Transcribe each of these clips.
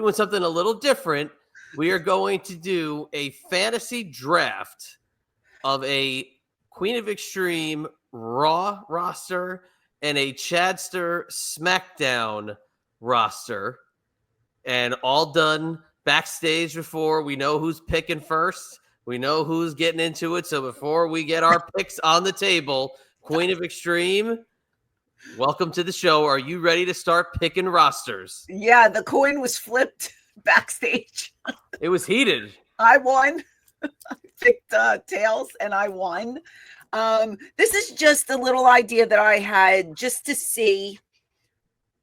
doing something a little different. We are going to do a fantasy draft of a Queen of Extreme Raw roster and a Chadster SmackDown roster, and all done backstage before we know who's picking first. We know who's getting into it. So before we get our picks on the table, Queen of Extreme, welcome to the show. Are you ready to start picking rosters? Yeah, the coin was flipped backstage. It was heated. I won. I picked tails and I won. This is just a little idea that I had just to see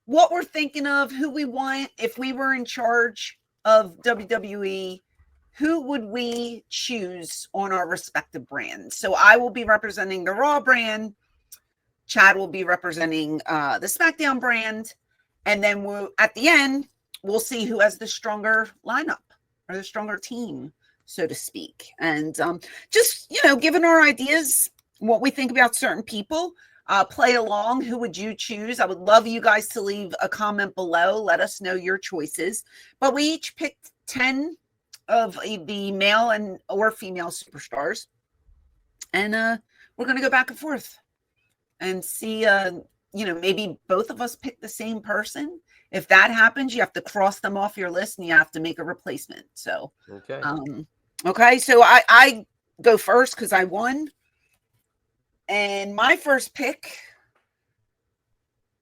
what we're thinking of, who we want. If we were in charge of WWE, who would we choose on our respective brands? So I will be representing the Raw brand. Chad will be representing the SmackDown brand. And then at the end, we'll see who has the stronger lineup or the stronger team, so to speak. And just, giving our ideas, what we think about certain people. Play along. Who would you choose? I would love you guys to leave a comment below. Let us know your choices. But we each picked 10 of the male and or female superstars. And we're going to go back and forth and see, maybe both of us pick the same person. If that happens, you have to cross them off your list and you have to make a replacement. So, okay. So I go first because I won. And my first pick,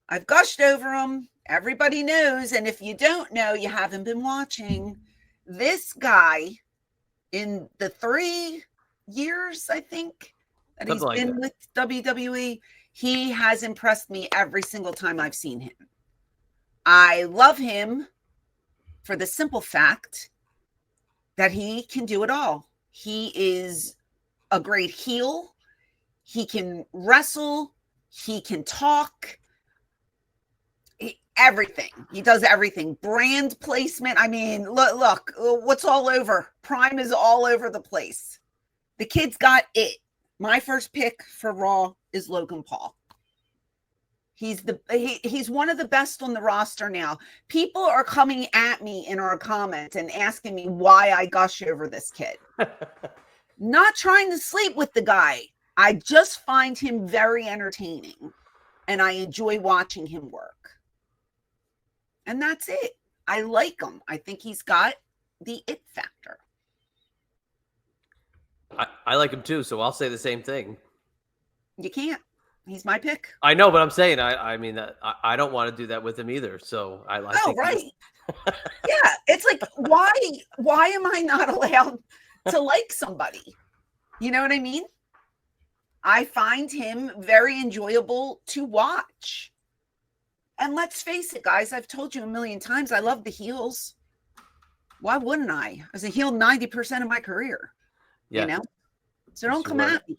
I've gushed over him. Everybody knows. And if you don't know, you haven't been watching. This guy, in the 3 years, I think, that he's been with WWE, he has impressed me every single time I've seen him. I love him for the simple fact that he can do it all. He is a great heel. He can wrestle. He can talk. Everything. He does everything. Brand placement. I mean, look, what's all over? Prime is all over the place. The kid's got it. My first pick for Raw is Logan Paul. He's one of the best on the roster now. People are coming at me in our comments and asking me why I gush over this kid. Not trying to sleep with the guy. I just find him very entertaining and I enjoy watching him work. And that's it. I like him. I think he's got the it factor. I like him too, so I'll say the same thing. You can't. He's my pick. I know, but I'm saying I mean I don't want to do that with him either. So I think right. Yeah, it's like why am I not allowed to like somebody? You know what I mean? I find him very enjoyable to watch. And let's face it, guys, I've told you a million times, I love the heels. Why wouldn't I? I was a heel 90% of my career. Yeah. So don't come at me.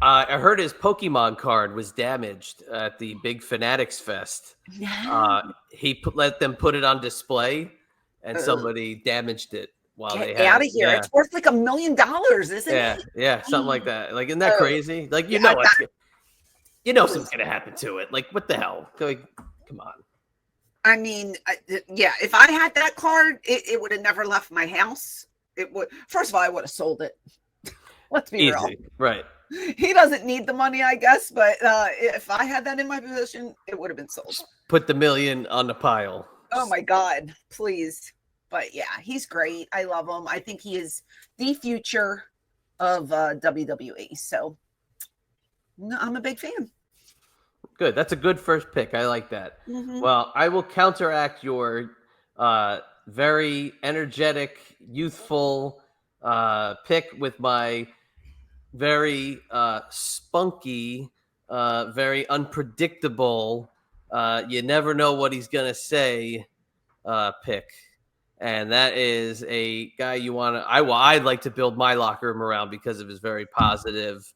I heard his Pokemon card was damaged at the big Fanatics Fest. Yeah. He let them put it on display, and somebody damaged it. Get out of here. Yeah. It's worth like $1 million, isn't it? Yeah, something like that. Like, isn't that crazy? Like, something's going to happen to it. Like, what the hell? Like, come on. I mean, if I had that card, it would have never left my house. It would. First of all, I would have sold it. Let's be real. Right. He doesn't need the money, I guess, but if I had that in my possession, it would have been sold. Just put the $1 million on the pile. Oh, my God. Please. But yeah, he's great. I love him. I think he is the future of WWE. So I'm a big fan. Good. That's a good first pick. I like that. Mm-hmm. Well, I will counteract your very energetic, youthful pick with my very spunky, very unpredictable, you never know what he's going to say pick. And that is a guy you want to. I'd like to build my locker room around because of his very positive,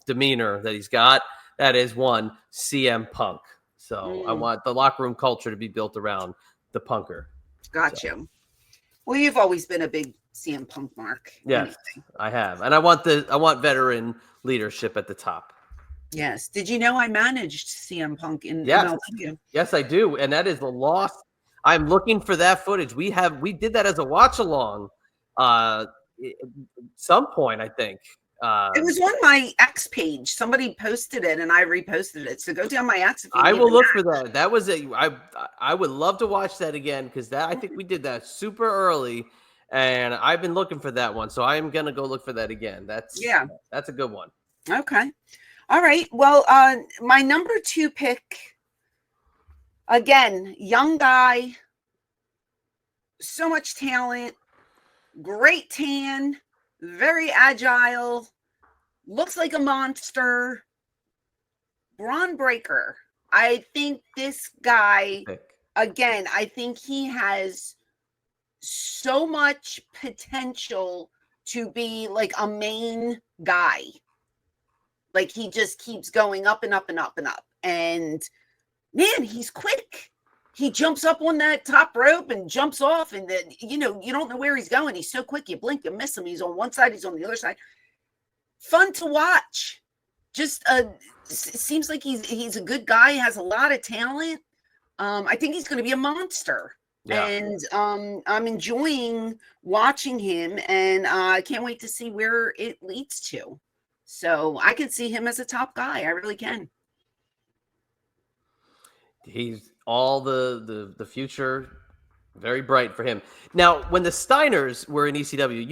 demeanor that he's got. That is one CM Punk. So I want the locker room culture to be built around the punker. Gotcha. So. Well, you've always been a big CM Punk mark. Yes, I have, and I want veteran leadership at the top. Yes. Did you know I managed CM Punk in Yes. MLW? Yes, I do. And that is the loss. I'm looking for that footage. We did that as a watch along at some point, I think. It was on my X page. Somebody posted it and I reposted it. So go down my X if you I need will the look match. for that. That was I would love to watch that again because I think we did that super early, and I've been looking for that one. So I am gonna go look for that again. That's a good one. Okay. All right. Well, my number 2 pick, again, young guy, so much talent, great tan, very agile, looks like a monster. Braun Breaker. I think this guy, again, I think he has so much potential to be like a main guy. Like he just keeps going up and up and up and up. And man, he's quick. He jumps up on that top rope and jumps off, and then you don't know where he's going. He's so quick, you blink and miss him. He's on one side, he's on the other side. Fun to watch. Just seems like he's a good guy, has a lot of talent. I think he's going to be a monster. Yeah. And I'm enjoying watching him, and I can't wait to see where it leads to. So I can see him as a top guy. I really can. He's all the future, very bright for him. Now, when the Steiners were in ECW,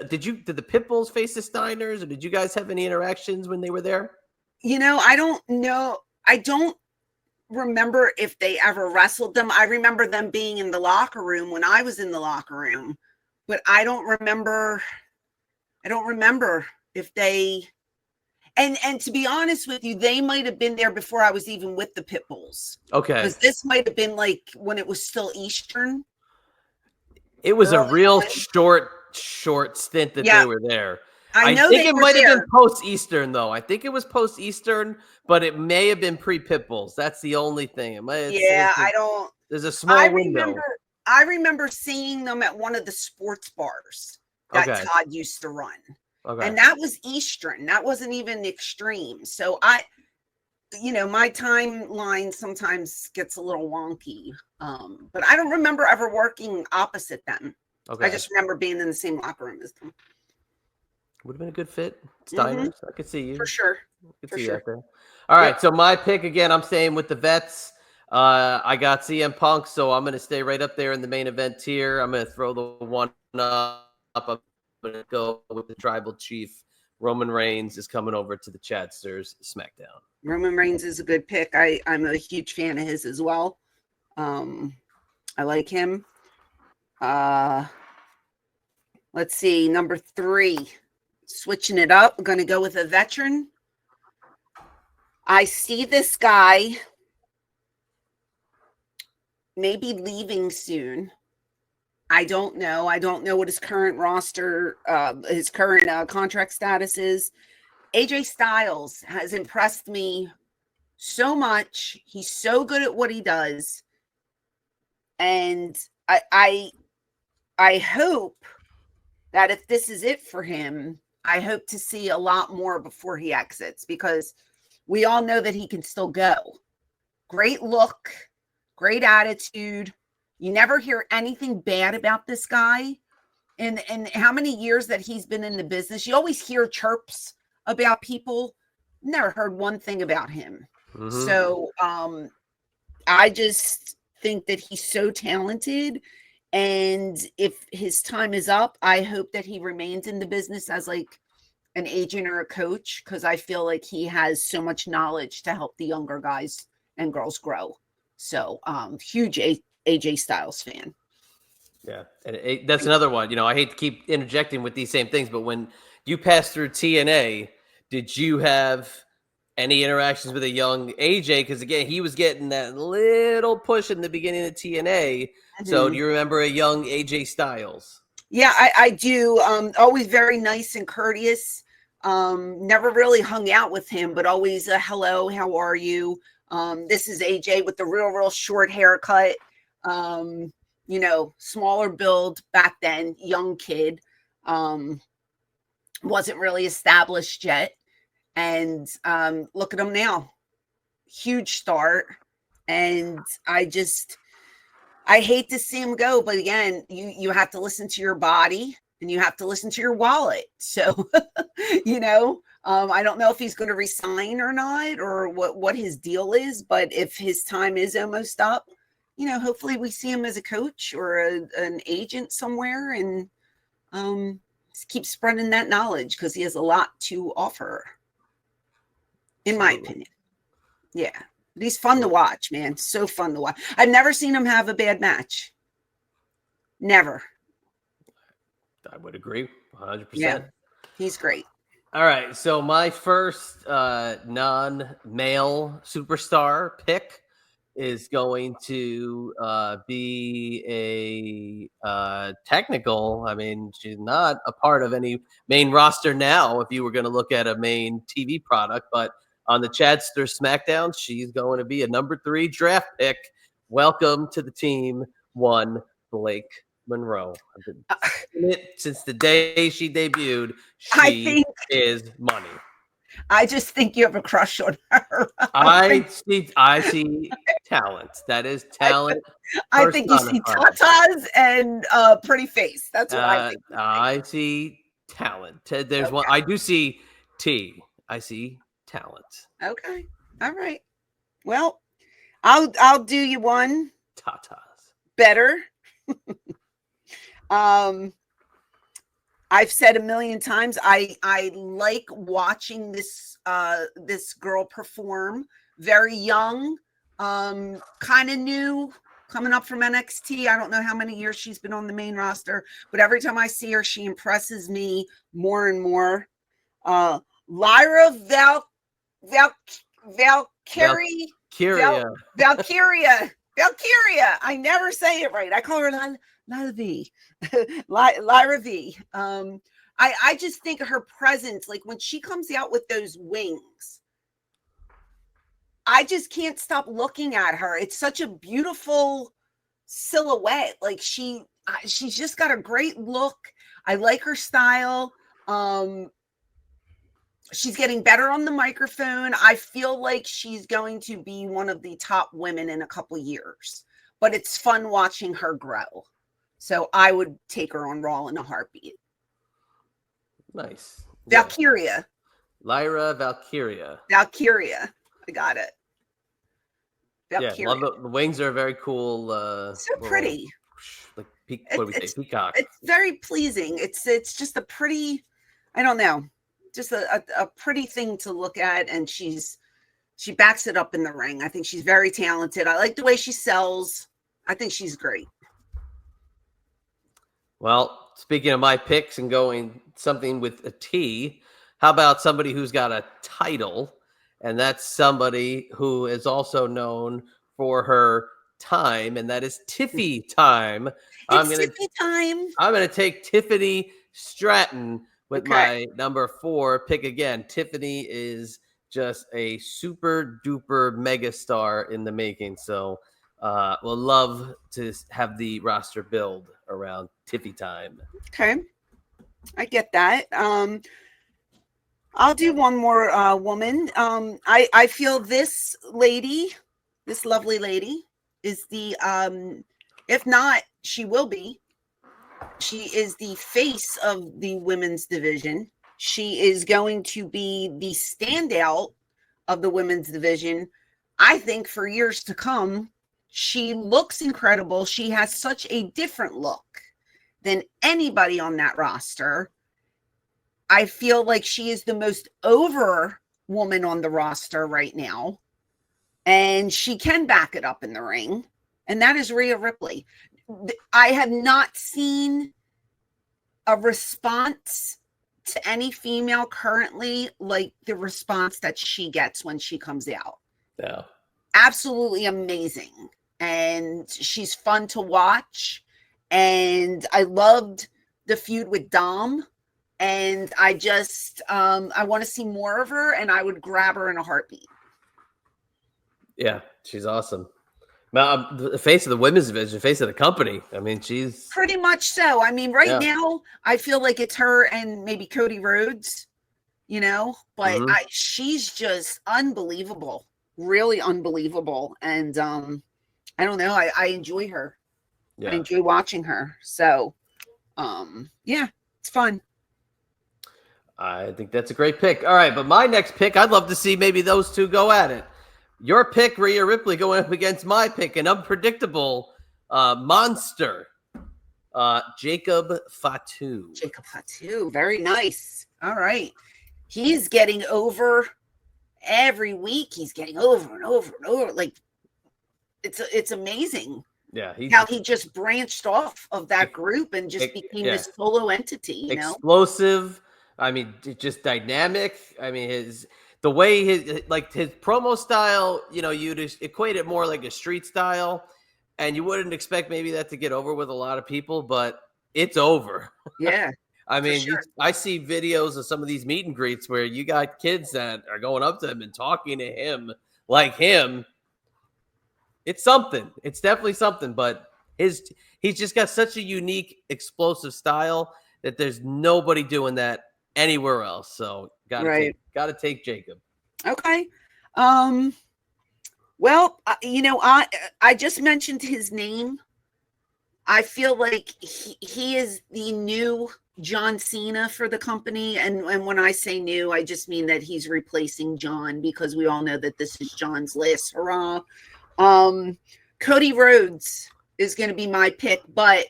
did the Pitbulls face the Steiners, or did you guys have any interactions when they were there? I don't know. I don't remember if they ever wrestled them. I remember them being in the locker room when I was in the locker room, but I don't remember if they. And to be honest with you, they might have been there before I was even with the Pitbulls. Okay. Because this might have been like when it was still Eastern. It was a real short stint that they were there. I think it might have been post-Eastern, though. I think it was post-Eastern, but it may have been pre-Pitbulls. That's the only thing. I don't. There's a small window. I remember seeing them at one of the sports bars that Todd used to run. Okay. And that was Eastern. That wasn't even Extreme. So my timeline sometimes gets a little wonky. But I don't remember ever working opposite them. Okay. I just remember being in the same locker room as them. Would have been a good fit. Steiners. I could see you. For sure. I could see you out there. All right. So my pick again, I'm staying with the vets. I got CM Punk, so I'm going to stay right up there in the main event tier. I'm going to throw the one up. I'm going to go with the tribal chief. Roman Reigns is coming over to the Chadsters SmackDown. Roman Reigns is a good pick. I'm a huge fan of his as well. I like him. Let's see. Number 3. Switching it up. I'm going to go with a veteran. I see this guy maybe leaving soon. I don't know. I don't know what his current roster, his current contract status is. AJ Styles has impressed me so much. He's so good at what he does. And I hope that if this is it for him, I hope to see a lot more before he exits, because we all know that he can still go. Great look, great attitude. You never hear anything bad about this guy. And how many years that he's been in the business, you always hear chirps about people. Never heard one thing about him. Mm-hmm. So I just think that he's so talented. And if his time is up, I hope that he remains in the business as like an agent or a coach, because I feel like he has so much knowledge to help the younger guys and girls grow. So huge AJ Styles fan. Yeah, and that's another one. I hate to keep interjecting with these same things, but when you passed through TNA, did you have any interactions with a young AJ? Because again, he was getting that little push in the beginning of TNA. Mm-hmm. So do you remember a young AJ Styles? Yeah, I do. Always very nice and courteous. Never really hung out with him, but always a hello, how are you? This is AJ with the real short haircut. Smaller build back then, young kid. Wasn't really established yet. And look at him now. Huge start. And I hate to see him go, but again, you have to listen to your body and you have to listen to your wallet. So, I don't know if he's going to resign or not, or what his deal is, but if his time is almost up, hopefully we see him as a coach or an agent somewhere, and keep spreading that knowledge, because he has a lot to offer, in my opinion. Yeah. But he's fun to watch, man. So fun to watch. I've never seen him have a bad match. Never. I would agree 100%. Yeah, he's great. All right. So my first non-male superstar pick is going to be a technical. I mean, she's not a part of any main roster now, if you were going to look at a main TV product, but on the Chadster SmackDown, she's going to be a number 3 draft pick. Welcome to the team, one Blake Monroe. I've been saying it since the day she debuted. She is money. I just think you have a crush on her. I see talent. That is talent. I think you see tatas and pretty face. That's what I think. I see talent. There's one. I do see T. I see talent. Okay. All right. Well, I'll do you one. Tatas. Better. I've said a million times, I like watching this girl perform. Very young, kind of new, coming up from NXT. I don't know how many years she's been on the main roster, but every time I see her, she impresses me more and more. Lyra Valkyria. I never say it right. I call her Lyra V. Lyra V. I just think her presence, like when she comes out with those wings, I just can't stop looking at her. It's such a beautiful silhouette. Like she's just got a great look. I like her style. She's getting better on the microphone. I feel like she's going to be one of the top women in a couple years, but it's fun watching her grow. So I would take her on Raw in a heartbeat. Nice. Valkyria. Lyra Valkyria. Valkyria. I got it. Valkyria. Yeah, love the wings are very cool. So pretty. Like what do we say? Peacock. It's very pleasing. It's just a pretty, I don't know, just a pretty thing to look at, and she backs it up in the ring. I think she's very talented. I like the way she sells. I think she's great. Well, speaking of my picks and going something with a T, how about somebody who's got a title? And that's somebody who is also known for her time, and that is Tiffy time. Tiffy time. I'm going to take Tiffany Stratton with my number 4 pick again. Tiffany is just a super duper mega star in the making. So we'll love to have the roster build around Tiffy time. Okay. I get that. I'll do one more woman. I feel this lovely lady is the, if not, she will be. She is the face of the women's division. She is going to be the standout of the women's division, I think, for years to come. She looks incredible. She has such a different look than anybody on that roster. I feel like she is the most over woman on the roster right now, and she can back it up in the ring, and that is Rhea Ripley. I have not seen a response to any female currently like the response that she gets when she comes out. Yeah. Absolutely amazing. And she's fun to watch. And I loved the feud with Dom. And I just, I want to see more of her, and I would grab her in a heartbeat. Yeah, she's awesome. The face of the women's division, face of the company. I mean, she's pretty much so. I mean, right now, I feel like it's her and maybe Cody Rhodes. you know, but she's just unbelievable, really unbelievable. And I don't know, I enjoy her. I enjoy watching her. So yeah, it's fun. I think that's a great pick. All right, but my next pick, I'd love to see maybe those two go at it. Your pick, Rhea Ripley, going up against my pick, an unpredictable monster, Jacob Fatu. Jacob Fatu, very nice. All right. He's getting over every week. He's getting over and over and over. Like, it's amazing. Yeah, how he just branched off of that group and just became this solo entity, you know? Explosive. I mean, just dynamic. I mean, his promo style, you know, you'd equate it more like a street style, and you wouldn't expect maybe that to get over with a lot of people, but it's over. Yeah. I mean, I see videos of some of these meet and greets where you got kids that are going up to him and talking to him like him. It's something. It's definitely something, but he's just got such a unique, explosive style that there's nobody doing that anywhere else. So gotta take Jacob. Okay. Well, you know, I just mentioned his name. I feel like he is the new John Cena for the company. And when I say new, I just mean that he's replacing John, because we all know that this is John's last hurrah. Cody Rhodes is going to be my pick, but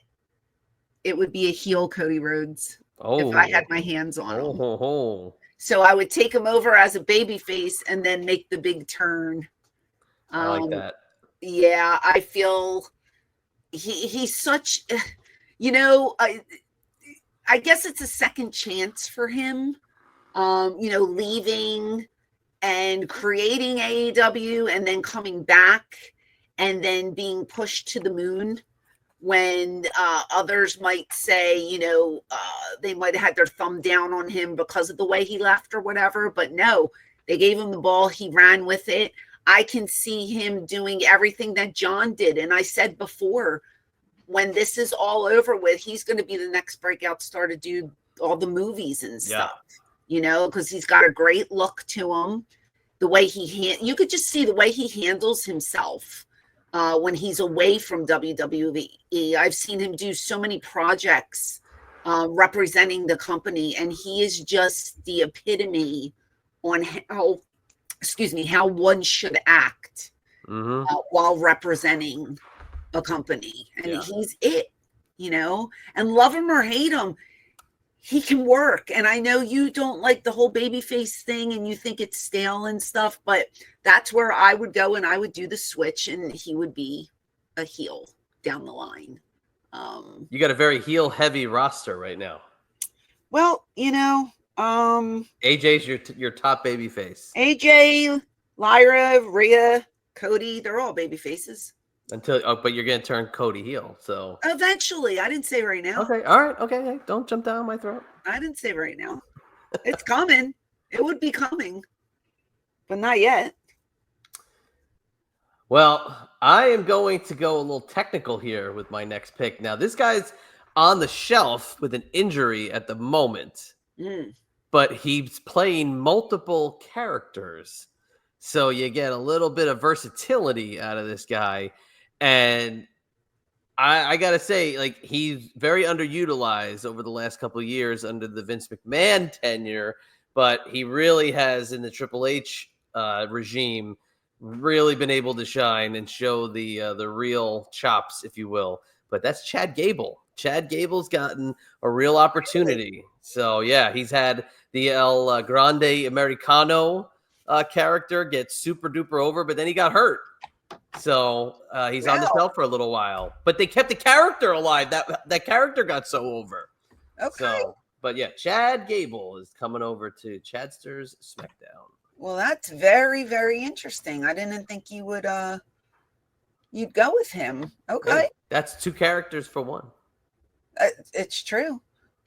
it would be a heel Cody Rhodes if I had my hands on him. So I would take him over as a babyface and then make the big turn. I like that. Yeah, I feel he's such, you know, I guess it's a second chance for him, you know, leaving and creating AEW and then coming back and then being pushed to the moon when others might say, you know, they might have had their thumb down on him because of the way he left or whatever. But no, they gave him the ball. He ran with it. I can see him doing everything that John did. And I said before, when this is all over with, he's going to be the next breakout star to do all the movies and stuff, you know, because he's got a great look to him. The way you could just see the way he handles himself when he's away from WWE. I've seen him do so many projects representing the company, and he is just the epitome on how one should act while representing a company. And he's it, you know, and love him or hate him, he can work. And I know you don't like the whole babyface thing and you think it's stale and stuff, but that's where I would go, and I would do the switch, and he would be a heel down the line. You got a very heel heavy roster right now. Well, you know, AJ's your top baby face. AJ, Lyra, Rhea, Cody, they're all baby faces. But you're gonna turn Cody heel, so eventually. I didn't say right now. Okay, all right, okay. Hey, don't jump down my throat. I didn't say right now. It's coming. It would be coming, but not yet. Well, I am going to go a little technical here with my next pick. Now, this guy's on the shelf with an injury at the moment, but he's playing multiple characters, so you get a little bit of versatility out of this guy. And I got to say, like, he's very underutilized over the last couple of years under the Vince McMahon tenure, but he really has, in the Triple H regime, really been able to shine and show the real chops, if you will. But that's Chad Gable. Chad Gable's gotten a real opportunity. So, yeah, he's had the El Grande Americano character get super duper over, but then he got hurt. So he's on the shelf for a little while, but they kept the character alive. That character got so over. Okay. So, but yeah, Chad Gable is coming over to Chadster's SmackDown. Well, that's very, very interesting. I didn't think you would you'd go with him. Okay. Yeah, that's two characters for one. It's true.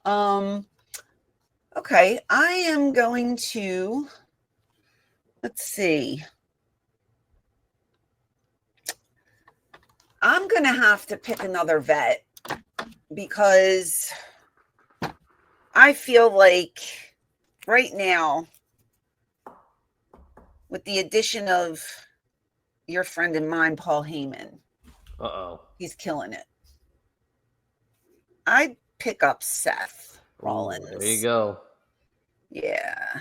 Okay, I am going to, let's see. I'm going to have to pick another vet because I feel like right now, with the addition of your friend and mine, Paul Heyman, he's killing it. I'd pick up Seth Rollins. Ooh, there you go. Yeah.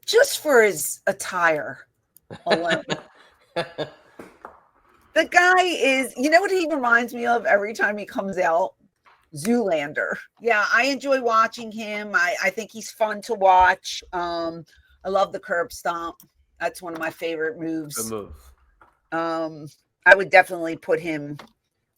Just for his attire alone. The guy is, you know what he reminds me of every time he comes out? Zoolander. Yeah, I enjoy watching him. I think he's fun to watch. I love the curb stomp. That's one of my favorite moves. Good move. I would definitely put him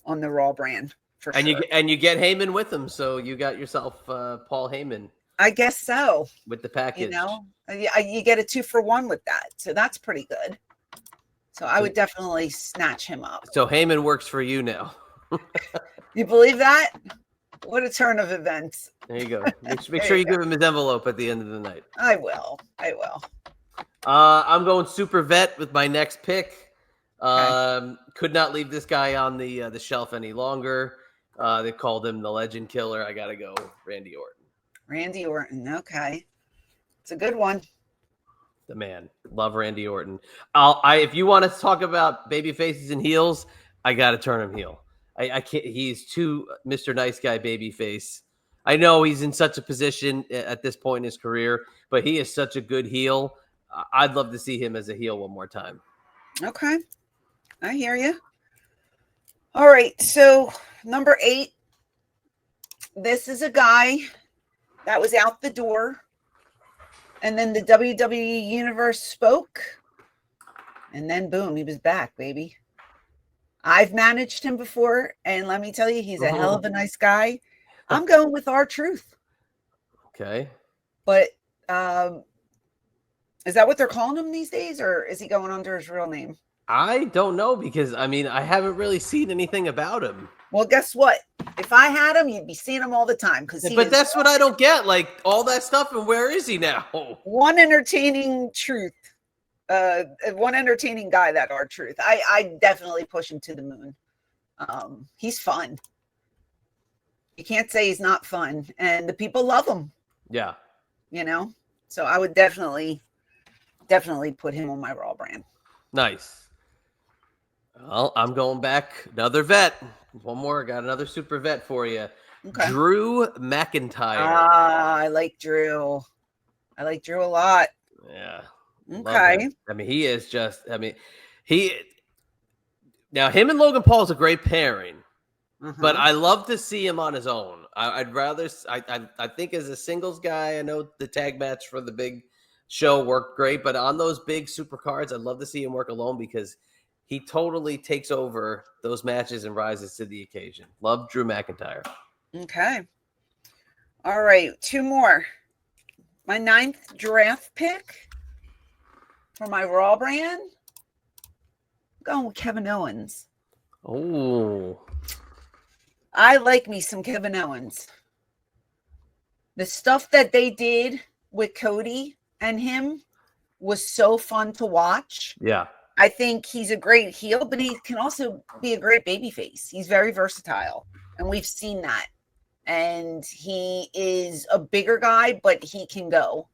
on the Raw brand for and sure. You get Heyman with him, so you got yourself Paul Heyman. I guess so. With the package, you know, you get a 2-for-1 with that, so that's pretty good. So I would definitely snatch him up. So Heyman works for you now. You believe that? What a turn of events. There you go. Make sure you give him his envelope at the end of the night. I will. I'm going super vet with my next pick. Okay. Could not leave this guy on the shelf any longer. They called him the Legend Killer. I got to go Randy Orton. Randy Orton. Okay. It's a good one. The man. Love Randy Orton. If you want to talk about baby faces and heels, I got to turn him heel. I can't. He's too Mr. Nice Guy baby face. I know he's in such a position at this point in his career, but he is such a good heel. I'd love to see him as a heel one more time. Okay. I hear you. All right. So number 8. This is a guy that was out the door. And then the WWE Universe spoke. And then boom, he was back, baby. I've managed him before. And let me tell you, he's a hell of a nice guy. I'm going with R-Truth. Okay. But is that what they're calling him these days? Or is he going under his real name? I don't know because, I mean, I haven't really seen anything about him. Well, guess what? If I had him, you'd be seeing him all the time. But that's what I don't get. Like, all that stuff, and where is he now? One entertaining truth. One entertaining guy, that R-Truth. I definitely push him to the moon. He's fun. You can't say he's not fun. And the people love him. Yeah. You know? So I would definitely put him on my Raw brand. Nice. Well, I'm going back. Another vet. One more. Got another super vet for you. Okay. Drew McIntyre. I like Drew. I like Drew a lot. Yeah. Okay. I mean, he is just, now him and Logan Paul is a great pairing, but I love to see him on his own. I'd rather, I think as a singles guy, I know the tag match for the big show worked great, but on those big super cards, I'd love to see him work alone because he totally takes over those matches and rises to the occasion. Love Drew McIntyre. Okay. All right. 2 more. My 9th draft pick for my Raw brand. I'm going with Kevin Owens. Oh. I like me some Kevin Owens. The stuff that they did with Cody and him was so fun to watch. Yeah. I think he's a great heel, but he can also be a great babyface. He's very versatile, and we've seen that. And he is a bigger guy, but he can go,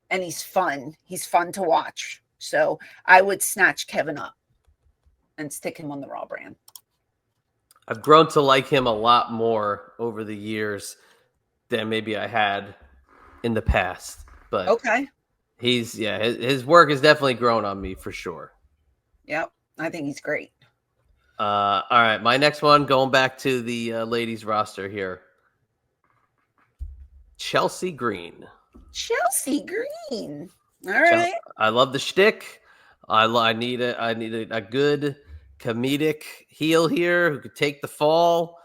and he's fun. He's fun to watch. So I would snatch Kevin up and stick him on the Raw brand. I've grown to like him a lot more over the years than maybe I had in the past. But okay, his work has definitely grown on me for sure. Yep, I think he's great. All right, my next one, going back to the ladies roster here. Chelsea Green. Chelsea Green. All right. I love the shtick. I need a good comedic heel here who could take the fall,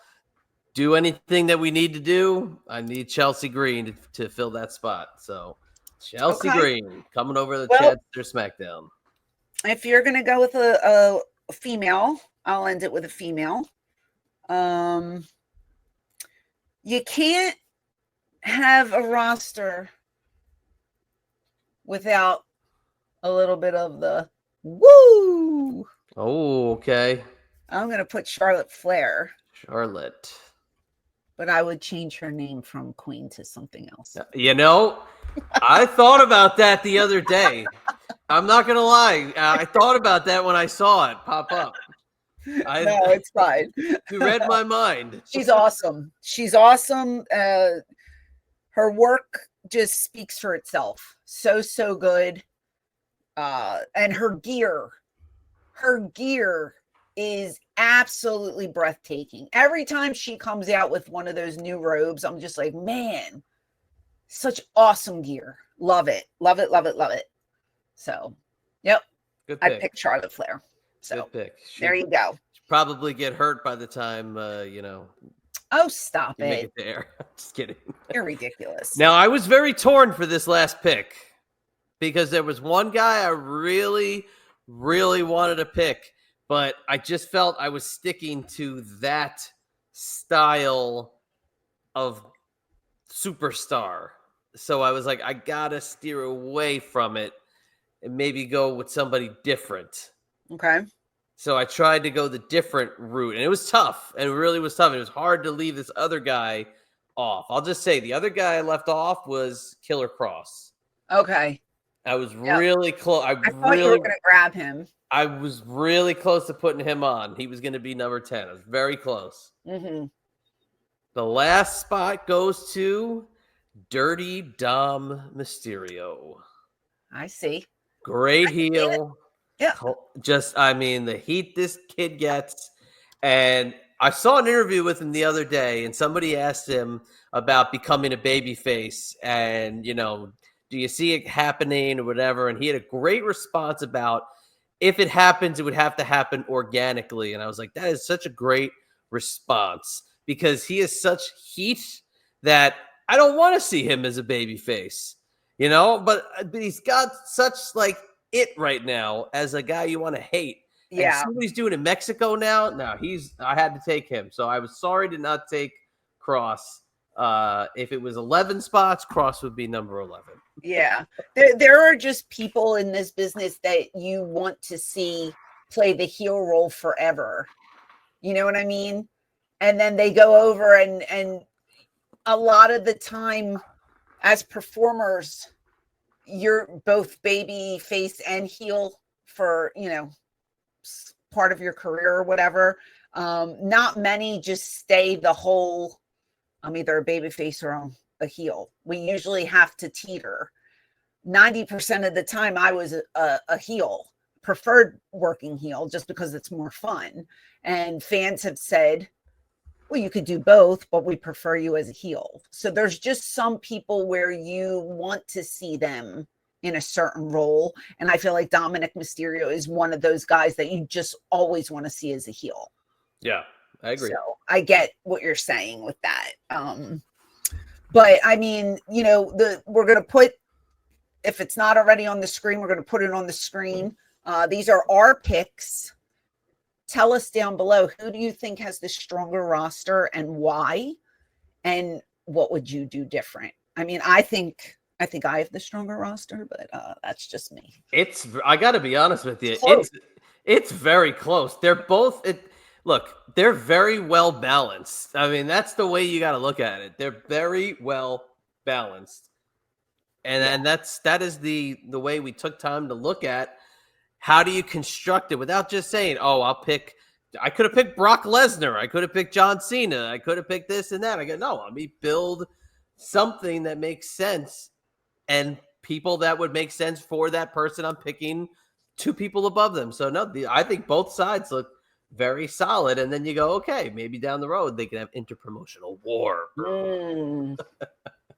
do anything that we need to do. I need Chelsea Green to fill that spot. So Chelsea Green coming over the Chadster SmackDown. If you're going to go with a female, I'll end it with a female. You can't have a roster without a little bit of the woo. Oh, okay. I'm going to put Charlotte Flair. Charlotte. But I would change her name from Queen to something else. You know, I thought about that the other day. I'm not going to lie. I thought about that when I saw it pop up. No, it's fine. You read my mind. She's awesome. She's awesome. Her work just speaks for itself. So good. And her gear is absolutely breathtaking. Every time she comes out with one of those new robes, I'm just like, man, such awesome gear. Love it. Love it. Love it. Love it. So, yep. Good pick. I picked Charlotte Flair. So good pick. There you go. Probably get hurt by the time, Oh, stop make it. it there. Just kidding. You're ridiculous. Now, I was very torn for this last pick because there was one guy I really, really wanted to pick, but I just felt I was sticking to that style of superstar. So I was like, I got to steer away from it and maybe go with somebody different. Okay. So I tried to go the different route, and it was tough. And it really was tough. It was hard to leave this other guy off. I'll just say the other guy I left off was Killer Cross. Okay. I was really close. I thought you were going to grab him. I was really close to putting him on. He was going to be number 10. I was very close. Mm-hmm. The last spot goes to Dirty Dom Mysterio. I see. Great heel. Yeah. The heat this kid gets. And I saw an interview with him the other day, and somebody asked him about becoming a babyface and, do you see it happening or whatever? And he had a great response about if it happens, it would have to happen organically. And I was like, that is such a great response because he is such heat that I don't want to see him as a babyface, but he's got such it right now as a guy you want to hate. Yeah. And see what he's doing in Mexico now. No, I had to take him. So I was sorry to not take Cross. If it was 11 spots, Cross would be number 11. Yeah. There are just people in this business that you want to see play the heel role forever. You know what I mean? And then they go over and a lot of the time as performers, you're both baby face and heel for, part of your career or whatever. Not many just stay the whole, I'm either a baby face or a heel. We usually have to teeter. 90% of the time I was a heel, preferred working heel just because it's more fun. And fans have said, well, you could do both, but we prefer you as a heel. So there's just some people where you want to see them in a certain role. And I feel like Dominic Mysterio is one of those guys that you just always want to see as a heel. Yeah, I agree. So I get what you're saying with that. But I mean, we're going to put, if it's not already on the screen, we're going to put it on the screen. These are our picks. Tell us down below, who do you think has the stronger roster and why? And what would you do different? I mean, I think I have the stronger roster, but that's just me. I got to be honest with you. It's very close. They're both, they're very well balanced. I mean, that's the way you got to look at it. They're very well balanced. And that is the way we took time to look at how do you construct it without just saying, oh, I could have picked Brock Lesnar. I could have picked John Cena. I could have picked this and that. I go, no, let me build something that makes sense and people that would make sense for that person. I'm picking two people above them. So no, I think both sides look very solid. And then you go, okay, maybe down the road they can have interpromotional war.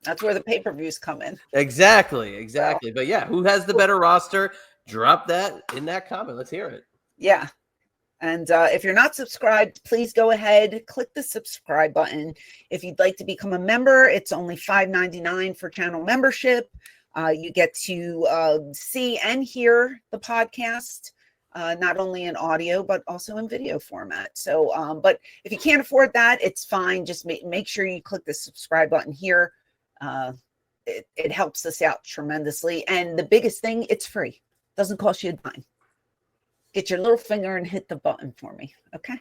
That's where the pay-per-views come in. Exactly. But yeah, who has the better roster? Drop that in that comment. Let's hear it. Yeah. And if you're not subscribed, please go ahead, click the subscribe button. If you'd like to become a member, it's only $5.99 for channel membership. You get to see and hear the podcast, not only in audio, but also in video format. So, but if you can't afford that, it's fine. Just make sure you click the subscribe button here. It helps us out tremendously. And the biggest thing, it's free. Doesn't cost you a dime. Get your little finger and hit the button for me. Okay.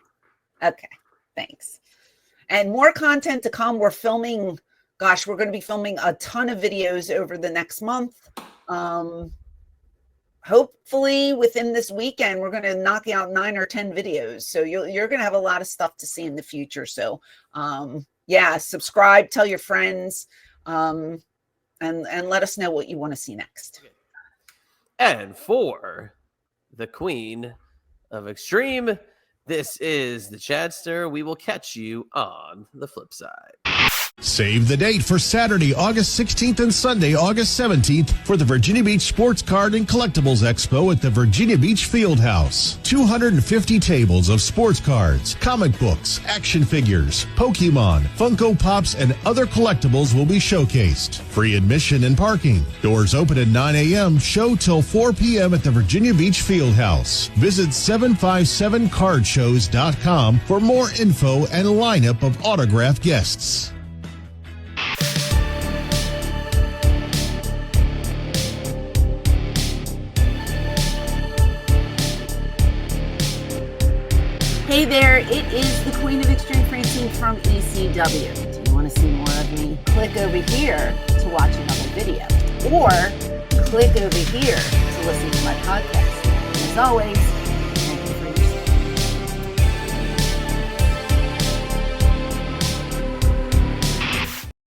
Thanks. And more content to come. We're filming, gosh, we're going to be filming a ton of videos over the next month. Hopefully within this weekend, we're going to knock out 9 or 10 videos. So you're going to have a lot of stuff to see in the future. So yeah, subscribe, tell your friends, and let us know what you want to see next. And for the Queen of Extreme, this is the Chadster. We will catch you on the flip side. Save the date for Saturday, August 16th and Sunday, August 17th for the Virginia Beach Sports Card and Collectibles Expo at the Virginia Beach Fieldhouse. 250 tables of sports cards, comic books, action figures, Pokemon, Funko Pops, and other collectibles will be showcased. Free admission and parking. Doors open at 9 a.m., show till 4 p.m. at the Virginia Beach Fieldhouse. Visit 757cardshows.com for more info and lineup of autographed guests. Hey there, it is the Queen of Extreme, Francine from ECW. Do you want to see more of me? Click over here to watch another video, or click over here to listen to my podcast. As always,